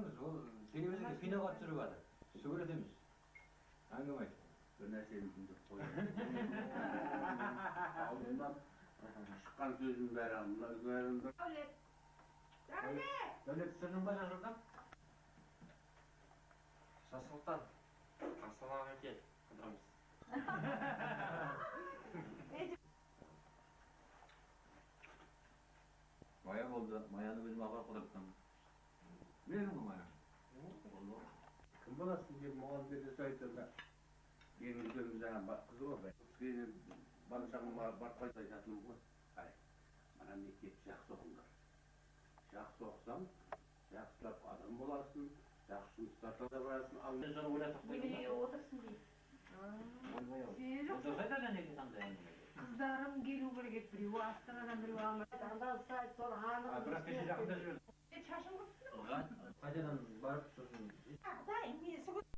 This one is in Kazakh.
Көрдіңіз, ол телевизорге киноға түсіріп жатыр. Сүгірет емес. Әңгіме айтты. Bir нәрсені түсіндіріп қойды. Алдымdan шыққан сөздің бәрі мына өзлерінде. Дәулет түсірдің ба жаңырдан? Жасылтан, ассалаумағалейкум, құдамыз. Мая болды, маяны өзім апарып қыдырттым. Менің ғой мая. Кім боласың деп маған бересі айтады. Менің үлкенім жаңа қызы бар. Кішкене бала шағам барып қайта айтатыным ғой. Ай, мына мектепті жақсы оқыңдар. Жақсы оқысаң, жақсылап адам боласың, жақсы жұмыстарға да барасың. Ал мен соны ойлатып қойдым. Неменеге отырсың дейді. Қыздарым келу керек еді, біреуі Астанадан біреуі Алматыдан. Бірақ кеше жақында жүрді. Шашың құрсын. Қайтадан барып сосын